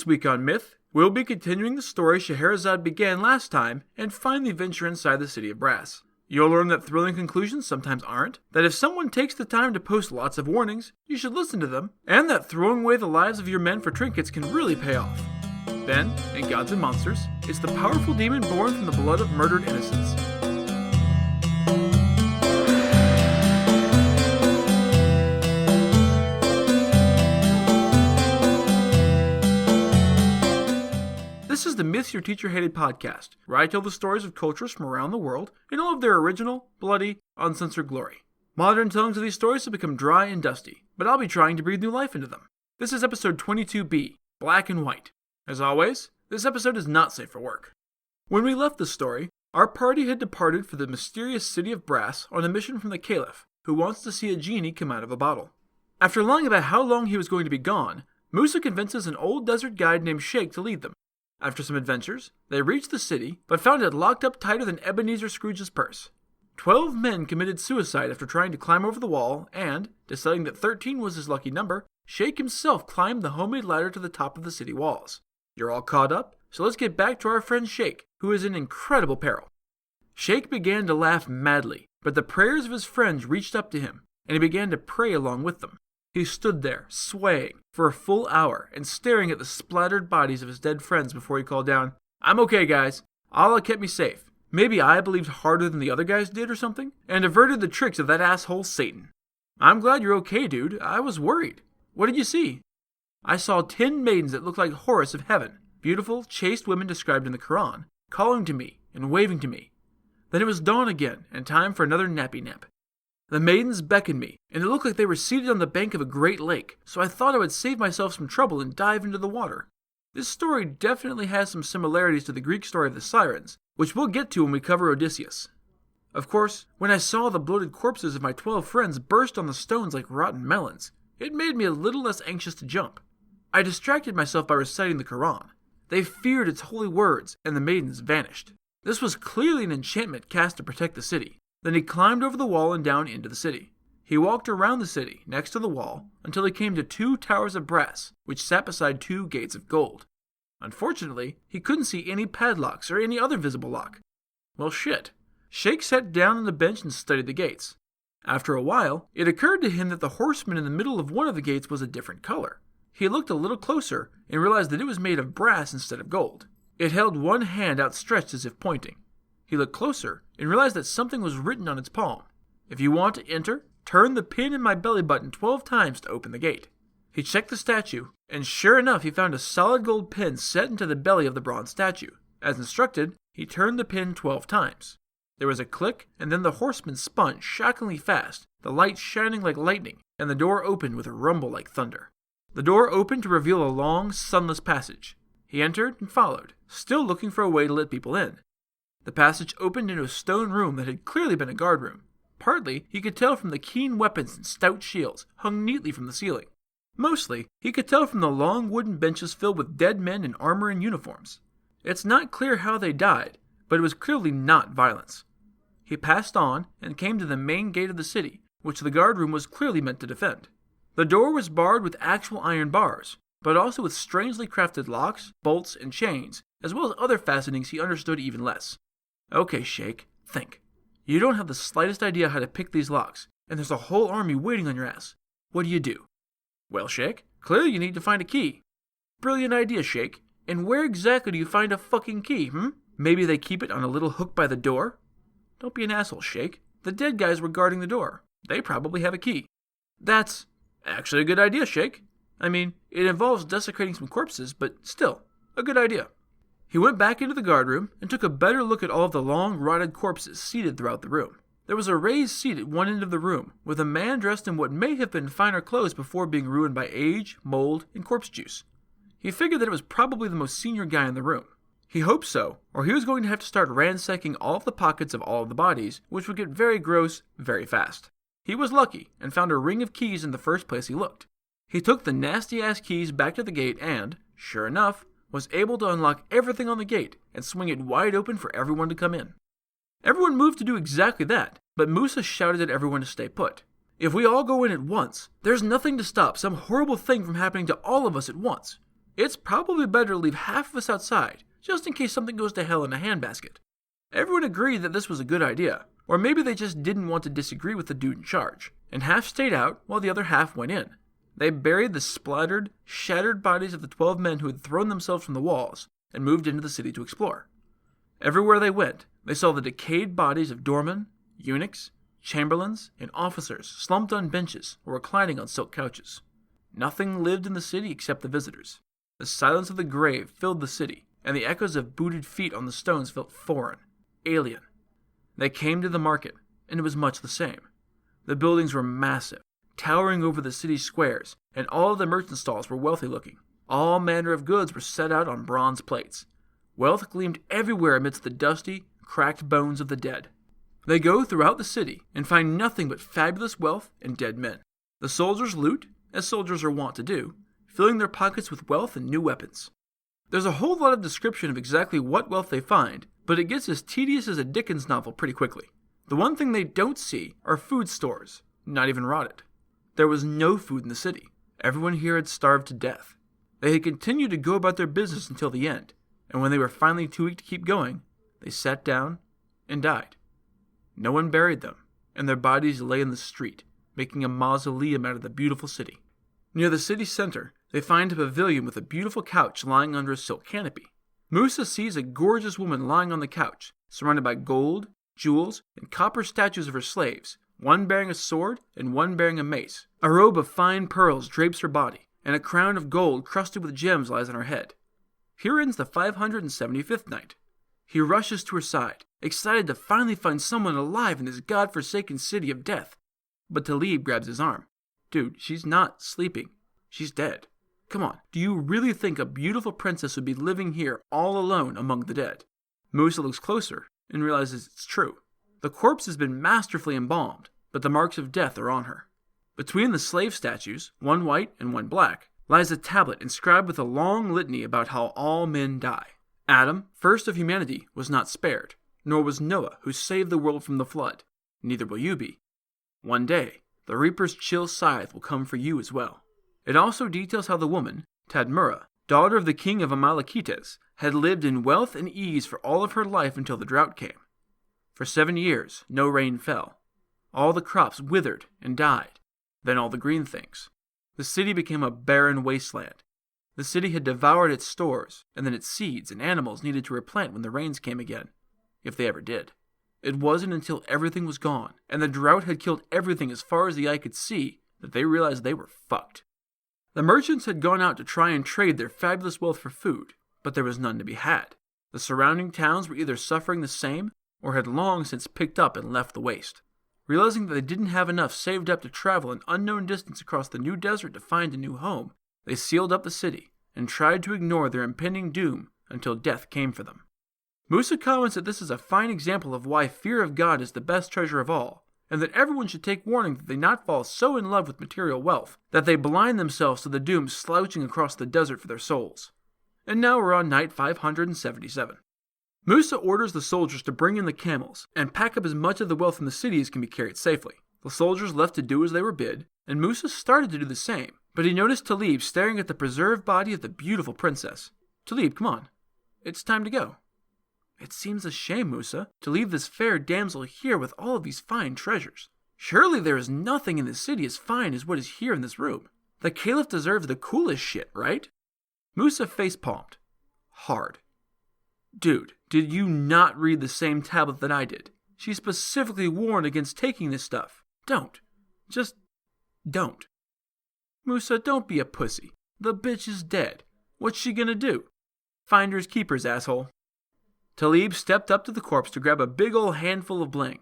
This week on Myth, we'll be continuing the story Scheherazade began last time and finally venture inside the City of Brass. You'll learn that thrilling conclusions sometimes aren't, that if someone takes the time to post lots of warnings, you should listen to them, and that throwing away the lives of your men for trinkets can really pay off. Then, in Gods and Monsters, it's the powerful demon born from the blood of murdered innocents. This is the Myths Your Teacher Hated podcast, where I tell the stories of cultures from around the world in all of their original, bloody, uncensored glory. Modern tellings of these stories have become dry and dusty, but I'll be trying to breathe new life into them. This is episode 22B, Black and White. As always, this episode is not safe for work. When we left the story, our party had departed for the mysterious City of Brass on a mission from the Caliph, who wants to see a genie come out of a bottle. After lying about how long he was going to be gone, Musa convinces an old desert guide named Sheikh to lead them. After some adventures, they reached the city, but found it locked up tighter than Ebenezer Scrooge's purse. 12 men committed suicide after trying to climb over the wall, and, deciding that 13 was his lucky number, Sheikh himself climbed the homemade ladder to the top of the city walls. You're all caught up, so let's get back to our friend Sheikh, who is in incredible peril. Sheikh began to laugh madly, but the prayers of his friends reached up to him, and he began to pray along with them. He stood there, swaying, for a full hour and staring at the splattered bodies of his dead friends before he called down, "I'm okay, guys. Allah kept me safe. Maybe I believed harder than the other guys did or something, and averted the tricks of that asshole Satan. I'm glad you're okay, dude. I was worried. What did you see?" "I saw 10 maidens that looked like Horus of heaven, beautiful, chaste women described in the Quran, calling to me and waving to me. Then it was dawn again, and time for another nappy nap. The maidens beckoned me, and it looked like they were seated on the bank of a great lake, so I thought I would save myself some trouble and dive into the water." This story definitely has some similarities to the Greek story of the Sirens, which we'll get to when we cover Odysseus. Of course, when I saw the bloated corpses of my 12 friends burst on the stones like rotten melons, it made me a little less anxious to jump. I distracted myself by reciting the Quran. They feared its holy words, and the maidens vanished. This was clearly an enchantment cast to protect the city. Then he climbed over the wall and down into the city. He walked around the city, next to the wall, until he came to 2 towers of brass, which sat beside 2 gates of gold. Unfortunately, he couldn't see any padlocks or any other visible lock. Well, shit. Sheikh sat down on the bench and studied the gates. After a while, it occurred to him that the horseman in the middle of one of the gates was a different color. He looked a little closer and realized that it was made of brass instead of gold. It held one hand outstretched as if pointing. He looked closer and realized that something was written on its palm. "If you want to enter, turn the pin in my belly button 12 times to open the gate." He checked the statue, and sure enough he found a solid gold pin set into the belly of the bronze statue. As instructed, he turned the pin 12 times. There was a click, and then the horseman spun shockingly fast, the light shining like lightning, and the door opened with a rumble like thunder. The door opened to reveal a long, sunless passage. He entered and followed, still looking for a way to let people in. The passage opened into a stone room that had clearly been a guard room. Partly, he could tell from the keen weapons and stout shields hung neatly from the ceiling. Mostly, he could tell from the long wooden benches filled with dead men in armor and uniforms. It's not clear how they died, but it was clearly not violence. He passed on and came to the main gate of the city, which the guard room was clearly meant to defend. The door was barred with actual iron bars, but also with strangely crafted locks, bolts, and chains, as well as other fastenings he understood even less. "Okay, Sheikh, think. You don't have the slightest idea how to pick these locks, and there's a whole army waiting on your ass. What do?" "Well, Sheikh, clearly you need to find a key." "Brilliant idea, Sheikh. And where exactly do you find a fucking key, Maybe they keep it on a little hook by the door?" "Don't be an asshole, Sheikh. The dead guys were guarding the door. They probably have a key." "That's actually a good idea, Sheikh. I mean, it involves desecrating some corpses, but still, a good idea." He went back into the guard room and took a better look at all of the long, rotted corpses seated throughout the room. There was a raised seat at one end of the room, with a man dressed in what may have been finer clothes before being ruined by age, mold, and corpse juice. He figured that it was probably the most senior guy in the room. He hoped so, or he was going to have to start ransacking all of the pockets of all of the bodies, which would get very gross very fast. He was lucky, and found a ring of keys in the first place he looked. He took the nasty-ass keys back to the gate and, sure enough, was able to unlock everything on the gate and swing it wide open for everyone to come in. Everyone moved to do exactly that, but Musa shouted at everyone to stay put. "If we all go in at once, there's nothing to stop some horrible thing from happening to all of us at once. It's probably better to leave half of us outside, just in case something goes to hell in a handbasket. Everyone agreed that this was a good idea, or maybe they just didn't want to disagree with the dude in charge, and half stayed out while the other half went in. They buried the splattered, shattered bodies of the 12 men who had thrown themselves from the walls and moved into the city to explore. Everywhere they went, they saw the decayed bodies of doormen, eunuchs, chamberlains, and officers slumped on benches or reclining on silk couches. Nothing lived in the city except the visitors. The silence of the grave filled the city, and the echoes of booted feet on the stones felt foreign, alien. They came to the market, and it was much the same. The buildings were massive, towering over the city squares, and all of the merchant stalls were wealthy-looking. All manner of goods were set out on bronze plates. Wealth gleamed everywhere amidst the dusty, cracked bones of the dead. They go throughout the city and find nothing but fabulous wealth and dead men. The soldiers loot, as soldiers are wont to do, filling their pockets with wealth and new weapons. There's a whole lot of description of exactly what wealth they find, but it gets as tedious as a Dickens novel pretty quickly. The one thing they don't see are food stores, not even rotted. There was no food in the city. Everyone here had starved to death. They had continued to go about their business until the end, and when they were finally too weak to keep going, they sat down and died. No one buried them, and their bodies lay in the street, making a mausoleum out of the beautiful city. Near the city center, they find a pavilion with a beautiful couch lying under a silk canopy. Musa sees a gorgeous woman lying on the couch, surrounded by gold, jewels, and copper statues of her slaves, one bearing a sword and one bearing a mace. A robe of fine pearls drapes her body, and a crown of gold crusted with gems lies on her head. Here ends the 575th night. He rushes to her side, excited to finally find someone alive in this god-forsaken city of death. But Talib grabs his arm. Dude, she's not sleeping. She's dead. Come on, do you really think a beautiful princess would be living here all alone among the dead? Musa looks closer and realizes it's true. The corpse has been masterfully embalmed, but the marks of death are on her. Between the slave statues, one white and one black, lies a tablet inscribed with a long litany about how all men die. Adam, first of humanity, was not spared, nor was Noah, who saved the world from the flood. Neither will you be. One day, the reaper's chill scythe will come for you as well. It also details how the woman, Tadmurra, daughter of the king of Amalekites, had lived in wealth and ease for all of her life until the drought came. For 7 years, no rain fell. All the crops withered and died, then all the green things. The city became a barren wasteland. The city had devoured its stores, and then its seeds and animals needed to replant when the rains came again, if they ever did. It wasn't until everything was gone, and the drought had killed everything as far as the eye could see, that they realized they were fucked. The merchants had gone out to try and trade their fabulous wealth for food, but there was none to be had. The surrounding towns were either suffering the same, or had long since picked up and left the waste. Realizing that they didn't have enough saved up to travel an unknown distance across the new desert to find a new home, they sealed up the city and tried to ignore their impending doom until death came for them. Musa comments that this is a fine example of why fear of God is the best treasure of all, and that everyone should take warning that they not fall so in love with material wealth that they blind themselves to the doom slouching across the desert for their souls. And now we're on night 577. Musa orders the soldiers to bring in the camels and pack up as much of the wealth in the city as can be carried safely. The soldiers left to do as they were bid, and Musa started to do the same, but he noticed Talib staring at the preserved body of the beautiful princess. Talib, come on. It's time to go. It seems a shame, Musa, to leave this fair damsel here with all of these fine treasures. Surely there is nothing in the city as fine as what is here in this room. The caliph deserves the coolest shit, right? Musa face-palmed. Hard. Dude, did you not read the same tablet that I did? She specifically warned against taking this stuff. Don't. Just don't. Musa, don't be a pussy. The bitch is dead. What's she gonna do? Finders keepers, asshole. Talib stepped up to the corpse to grab a big ol' handful of bling.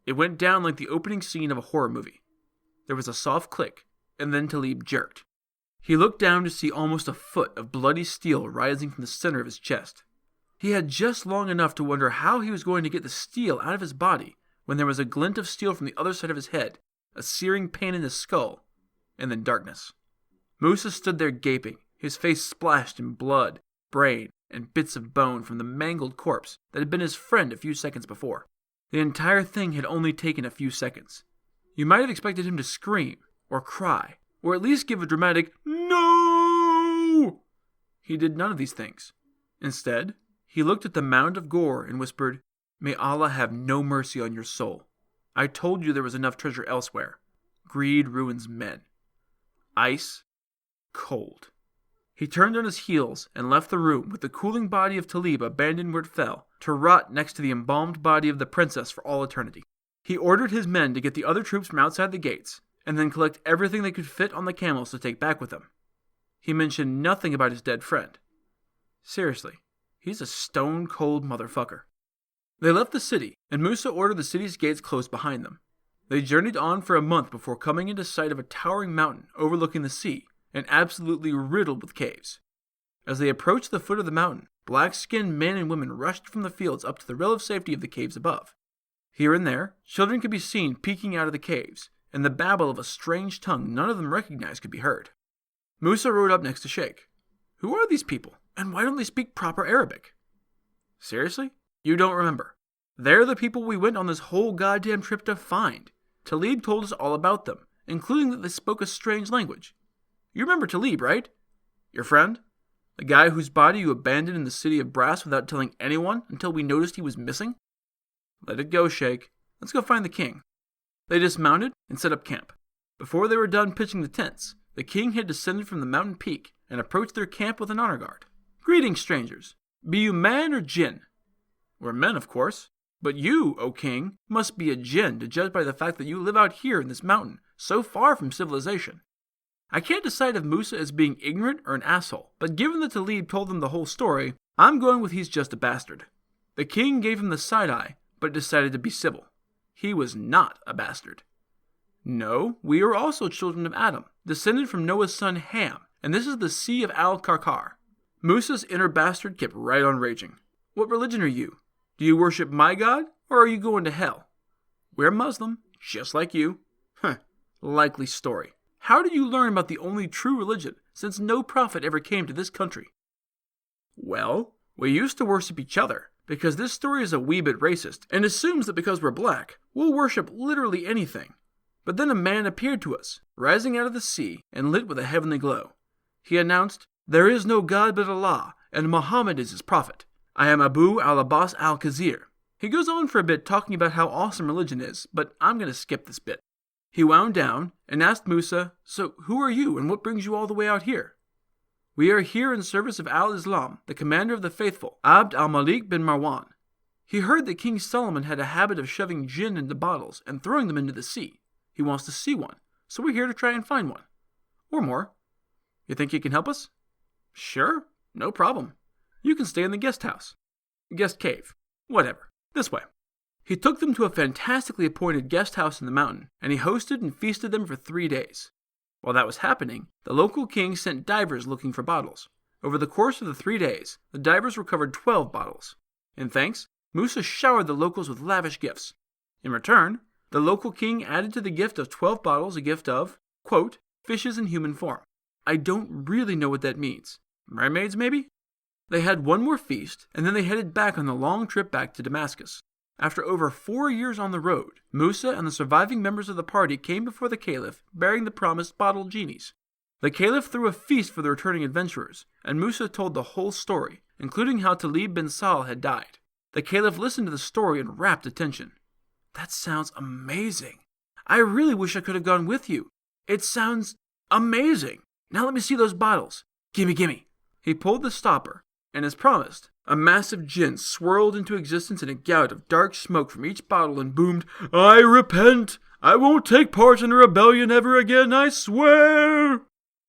It went down like the opening scene of a horror movie. There was a soft click, and then Talib jerked. He looked down to see almost a foot of bloody steel rising from the center of his chest. He had just long enough to wonder how he was going to get the steel out of his body when there was a glint of steel from the other side of his head, a searing pain in his skull, and then darkness. Musa stood there gaping, his face splashed in blood, brain, and bits of bone from the mangled corpse that had been his friend a few seconds before. The entire thing had only taken a few seconds. You might have expected him to scream, or cry, or at least give a dramatic "No!" he did none of these things. Instead, he looked at the mound of gore and whispered, "May Allah have no mercy on your soul. I told you there was enough treasure elsewhere. Greed ruins men. Ice cold." He turned on his heels and left the room with the cooling body of Talib abandoned where it fell, to rot next to the embalmed body of the princess for all eternity. He ordered his men to get the other troops from outside the gates, and then collect everything they could fit on the camels to take back with them. He mentioned nothing about his dead friend. Seriously, he's a stone-cold motherfucker. They left the city, and Musa ordered the city's gates closed behind them. They journeyed on for a month before coming into sight of a towering mountain overlooking the sea, and absolutely riddled with caves. As they approached the foot of the mountain, black-skinned men and women rushed from the fields up to the relative safety of the caves above. Here and there, children could be seen peeking out of the caves, and the babble of a strange tongue none of them recognized could be heard. Musa rode up next to Sheikh. "Who are these people, and why don't they speak proper Arabic?" "Seriously? You don't remember? They're the people we went on this whole goddamn trip to find. Talib told us all about them, including that they spoke a strange language. You remember Talib, right? Your friend? The guy whose body you abandoned in the city of brass without telling anyone until we noticed he was missing? Let it go, Sheikh. Let's go find the king." They dismounted and set up camp. Before they were done pitching the tents, the king had descended from the mountain peak and approached their camp with an honor guard. "Greetings, strangers. Be you man or jinn?" "We're men, of course. But you, O king, must be a jinn to judge by the fact that you live out here in this mountain, so far from civilization." I can't decide if Musa is being ignorant or an asshole, but given that Talib told them the whole story, I'm going with he's just a bastard. The king gave him the side eye, but decided to be civil. He was not a bastard. "No, we are also children of Adam, descended from Noah's son Ham, and this is the Sea of Al-Karkar." Musa's inner bastard kept right on raging. "What religion are you? Do you worship my God, or are you going to hell?" "We're Muslim, just like you." Likely story. How did you learn about the only true religion, since no prophet ever came to this country?" "Well, we used to worship each other, because this story is a wee bit racist, and assumes that because we're black, we'll worship literally anything. But then a man appeared to us, rising out of the sea, and lit with a heavenly glow. He announced, 'There is no God but Allah, and Muhammad is his prophet. I am Abu al-Abbas al-Khazir.' He goes on for a bit talking about how awesome religion is, but I'm going to skip this bit. He wound down and asked Musa, 'So who are you and what brings you all the way out here?' 'We are here in service of Al-Islam, the commander of the faithful, Abd al-Malik bin Marwan. He heard that King Solomon had a habit of shoving gin into bottles and throwing them into the sea. He wants to see one, so we're here to try and find one. Or more. You think you can help us?' 'Sure, no problem. You can stay in the guest house. Guest cave. Whatever. This way.' He took them to a fantastically appointed guest house in the mountain, and he hosted and feasted them for 3 days. While that was happening, the local king sent divers looking for bottles. Over the course of the 3 days, the divers recovered 12 bottles. In thanks, Musa showered the locals with lavish gifts. In return, the local king added to the gift of 12 bottles a gift of, quote, fishes in human form. I don't really know what that means. Mermaids, maybe? They had one more feast, and then they headed back on the long trip back to Damascus. After over 4 years on the road, Musa and the surviving members of the party came before the caliph bearing the promised bottled genies. The caliph threw a feast for the returning adventurers, and Musa told the whole story, including how Talib bin Sahl had died. The caliph listened to the story in rapt attention. That sounds amazing. I really wish I could have gone with you. It sounds amazing. Now let me see those bottles. Gimme. He pulled the stopper, and as promised, a massive gin swirled into existence in a gout of dark smoke from each bottle and boomed, I repent! I won't take part in a rebellion ever again, I swear!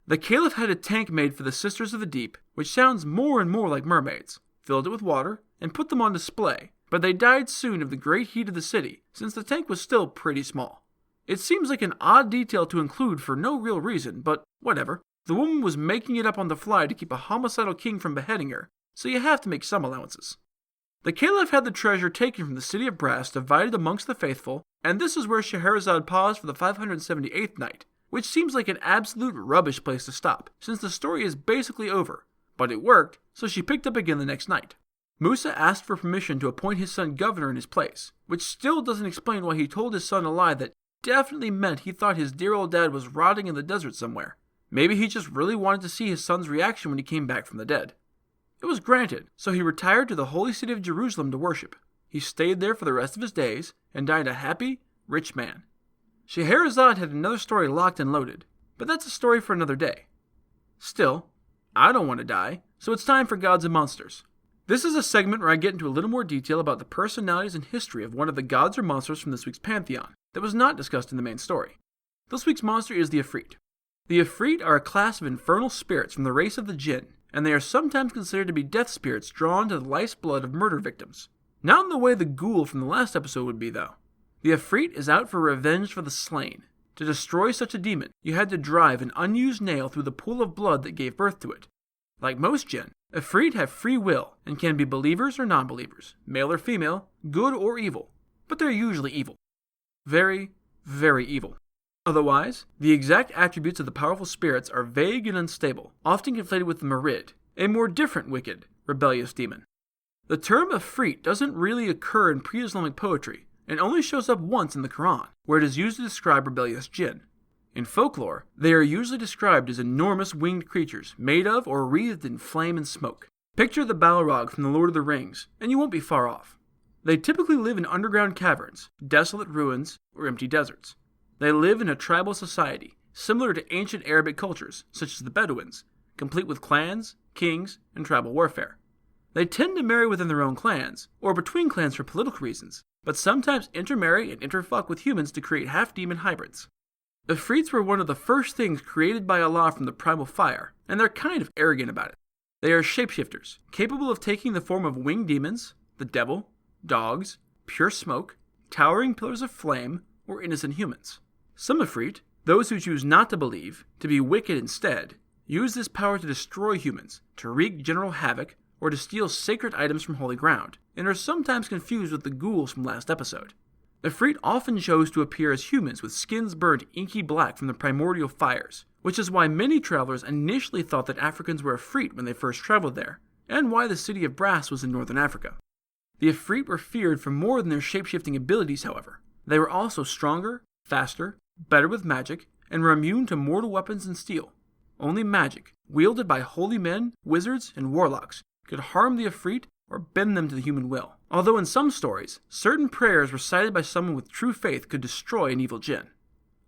The caliph had a tank made for the Sisters of the Deep, which sounds more and more like mermaids, filled it with water, and put them on display, but they died soon of the great heat of the city, since the tank was still pretty small. It seems like an odd detail to include for no real reason, but whatever. The woman was making it up on the fly to keep a homicidal king from beheading her, so you have to make some allowances. The caliph had the treasure taken from the city of brass divided amongst the faithful, and this is where Scheherazade paused for the 578th night, which seems like an absolute rubbish place to stop, since the story is basically over. But it worked, so she picked up again the next night. Musa asked for permission to appoint his son governor in his place, which still doesn't explain why he told his son a lie that definitely meant he thought his dear old dad was rotting in the desert somewhere. Maybe he just really wanted to see his son's reaction when he came back from the dead. It was granted, so he retired to the holy city of Jerusalem to worship. He stayed there for the rest of his days and died a happy, rich man. Scheherazade had another story locked and loaded, but that's a story for another day. Still, I don't want to die, so it's time for Gods and Monsters. This is a segment where I get into a little more detail about the personalities and history of one of the gods or monsters from this week's pantheon that was not discussed in the main story. This week's monster is the Ifrit. The Ifrit are a class of infernal spirits from the race of the Jinn, and they are sometimes considered to be death spirits drawn to the life's blood of murder victims. Not in the way the ghoul from the last episode would be, though. The Ifrit is out for revenge for the slain. To destroy such a demon, you had to drive an unused nail through the pool of blood that gave birth to it. Like most Jinn, Ifrit have free will and can be believers or non-believers, male or female, good or evil, but they're usually evil. Very, very evil. Otherwise, the exact attributes of the powerful spirits are vague and unstable, often conflated with the Marid, a more different wicked, rebellious demon. The term Ifrit doesn't really occur in pre-Islamic poetry, and only shows up once in the Quran, where it is used to describe rebellious jinn. In folklore, they are usually described as enormous winged creatures made of or wreathed in flame and smoke. Picture the Balrog from The Lord of the Rings, and you won't be far off. They typically live in underground caverns, desolate ruins, or empty deserts. They live in a tribal society, similar to ancient Arabic cultures, such as the Bedouins, complete with clans, kings, and tribal warfare. They tend to marry within their own clans, or between clans for political reasons, but sometimes intermarry and interfuck with humans to create half-demon hybrids. Ifrits were one of the first things created by Allah from the primal fire, and they're kind of arrogant about it. They are shapeshifters, capable of taking the form of winged demons, the devil, dogs, pure smoke, towering pillars of flame, or innocent humans. Some Ifrit, those who choose not to believe, to be wicked instead, use this power to destroy humans, to wreak general havoc, or to steal sacred items from holy ground, and are sometimes confused with the ghouls from last episode. Ifrit often chose to appear as humans with skins burned inky black from the primordial fires, which is why many travelers initially thought that Africans were Ifrit when they first traveled there, and why the city of Brass was in northern Africa. The Ifrit were feared for more than their shapeshifting abilities, however. They were also stronger, faster, better with magic, and were immune to mortal weapons and steel. Only magic, wielded by holy men, wizards, and warlocks, could harm the Ifrit or bend them to the human will. Although in some stories, certain prayers recited by someone with true faith could destroy an evil jinn.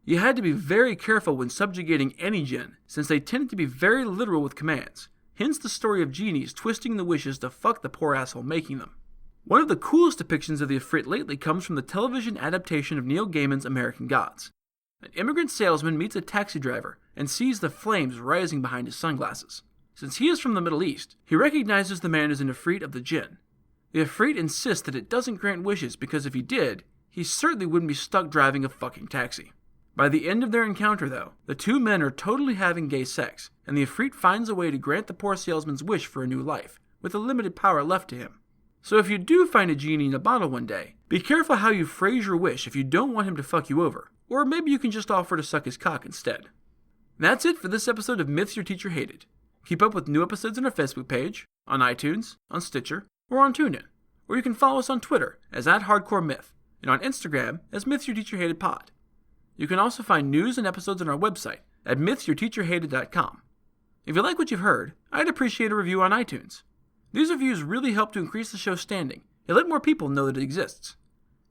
You had to be very careful when subjugating any jinn, since they tended to be very literal with commands, hence the story of genies twisting the wishes to fuck the poor asshole making them. One of the coolest depictions of the Ifrit lately comes from the television adaptation of Neil Gaiman's American Gods. An immigrant salesman meets a taxi driver and sees the flames rising behind his sunglasses. Since he is from the Middle East, he recognizes the man as an Ifrit of the Jinn. The Ifrit insists that it doesn't grant wishes because if he did, he certainly wouldn't be stuck driving a fucking taxi. By the end of their encounter, though, the two men are totally having gay sex, and the Ifrit finds a way to grant the poor salesman's wish for a new life, with the limited power left to him. So if you do find a genie in a bottle one day, be careful how you phrase your wish if you don't want him to fuck you over, or maybe you can just offer to suck his cock instead. That's it for this episode of Myths Your Teacher Hated. Keep up with new episodes on our Facebook page, on iTunes, on Stitcher, or on TuneIn. Or you can follow us on Twitter as @HardcoreMyth, and on Instagram as MythsYourTeacherHatedPod. You can also find news and episodes on our website at MythsYourTeacherHated.com. If you like what you've heard, I'd appreciate a review on iTunes. These reviews really help to increase the show's standing and let more people know that it exists.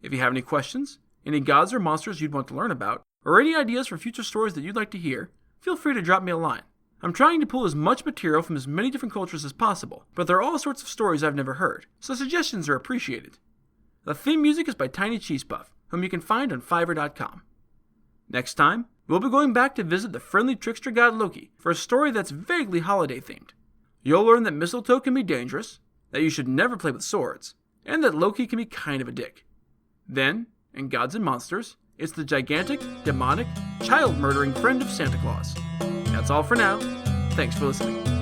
If you have any questions, any gods or monsters you'd want to learn about, or any ideas for future stories that you'd like to hear, feel free to drop me a line. I'm trying to pull as much material from as many different cultures as possible, but there are all sorts of stories I've never heard, so suggestions are appreciated. The theme music is by Tiny Cheese Puff, whom you can find on Fiverr.com. Next time, we'll be going back to visit the friendly trickster god Loki for a story that's vaguely holiday-themed. You'll learn that mistletoe can be dangerous, that you should never play with swords, and that Loki can be kind of a dick. Then, in Gods and Monsters, it's the gigantic, demonic, child-murdering friend of Santa Claus. That's all for now. Thanks for listening.